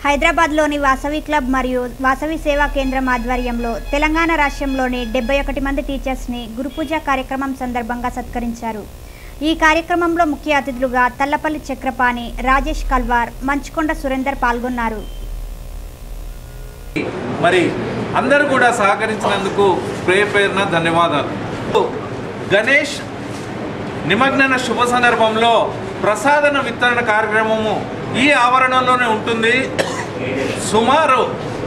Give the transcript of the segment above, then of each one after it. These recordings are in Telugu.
హైదరాబాద్లోని వాసవి క్లబ్ మరియు వాసవి సేవా కేంద్రం ఆధ్వర్యంలో తెలంగాణ రాష్ట్రంలోని 71 మంది టీచర్స్ని గురుపూజ కార్యక్రమం సందర్భంగా సత్కరించారు. ఈ కార్యక్రమంలో ముఖ్య అతిథులుగా తల్లపల్లి చక్రపాణి, రాజేష్ కల్వార్, మంచుకొండ సురేందర్ పాల్గొన్నారు. మరి అందరూ కూడా సహకరించినందుకు పేరున ధన్యవాదాలు. గణేష్ నిమగ్న శుభ సందర్భంలో ప్రసాదన వితరణ కార్యక్రమము ఈ ఆవరణలోనే ఉంటుంది. సుమారు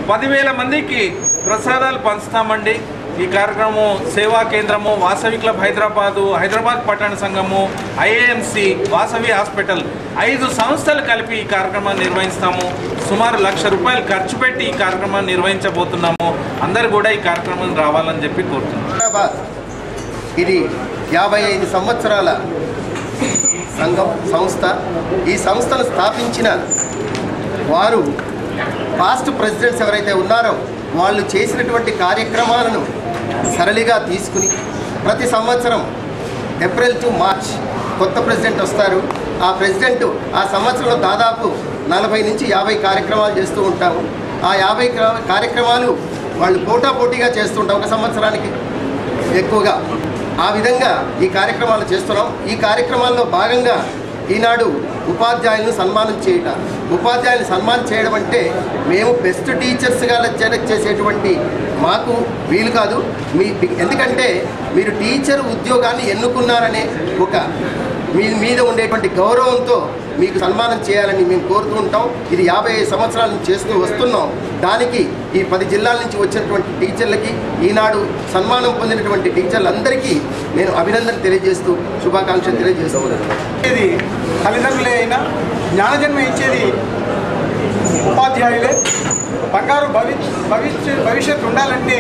10,000 మందికి ప్రసాదాలు పంచుతామండి. ఈ కార్యక్రమం సేవా కేంద్రము, వాసవి క్లబ్ హైదరాబాద్ పట్టణ సంఘము, ఐఏఎంసి, వాసవి హాస్పిటల్ 5 సంస్థలు కలిపి ఈ కార్యక్రమాన్ని నిర్వహిస్తాము. సుమారు ₹1,00,000 ఖర్చు పెట్టి ఈ కార్యక్రమాన్ని నిర్వహించబోతున్నాము. అందరూ కూడా ఈ కార్యక్రమం రావాలని చెప్పి కోరుతున్నాము. ఇది 55 సంవత్సరాల సంస్థ. ఈ సంస్థను స్థాపించిన వారు పాస్ట్ ప్రెసిడెంట్స్ ఎవరైతే ఉన్నారో వాళ్ళు చేసినటువంటి కార్యక్రమాలను సరళిగా తీసుకుని ప్రతి సంవత్సరం ఏప్రిల్ టు మార్చ్ కొత్త ప్రెసిడెంట్ వస్తారు. ఆ ప్రెసిడెంట్ ఆ సంవత్సరంలో దాదాపు 40 నుంచి 50 కార్యక్రమాలు చేస్తూ ఉంటాము. ఆ 50 కార్యక్రమాలు వాళ్ళు పోటాపోటీగా చేస్తుంటాం, ఒక సంవత్సరానికి ఎక్కువగా. ఆ విధంగా ఈ కార్యక్రమాలు చేస్తున్నాం. ఈ కార్యక్రమాల్లో భాగంగా ఈనాడు ఉపాధ్యాయులను సన్మానం చేయటం. ఉపాధ్యాయులను సన్మానం చేయడం అంటే మేము బెస్ట్ టీచర్స్గా సెలెక్ట్ చేసేటువంటి మాకు వీలు కాదు. ఎందుకంటే మీరు టీచర్ ఉద్యోగాన్ని ఎన్నుకున్నారనే ఒక మీ మీద ఉండేటువంటి గౌరవంతో మీకు సన్మానం చేయాలని మేము కోరుతూ ఉంటాం. ఇది 55 సంవత్సరాల నుంచి చేస్తూ వస్తున్నాం. దానికి ఈ 10 జిల్లాల నుంచి వచ్చినటువంటి టీచర్లకి, ఈనాడు సన్మానం పొందినటువంటి టీచర్లందరికీ నేను అభినందన తెలియజేస్తూ శుభాకాంక్షలు తెలియజేస్తూ ఉన్నాను. ఇది తల్లిదండ్రులే అయినా జ్ఞానజన్మ ఇచ్చేది ఉపాధ్యాయులే. బంగారు భవిష్యత్తు ఉండాలంటే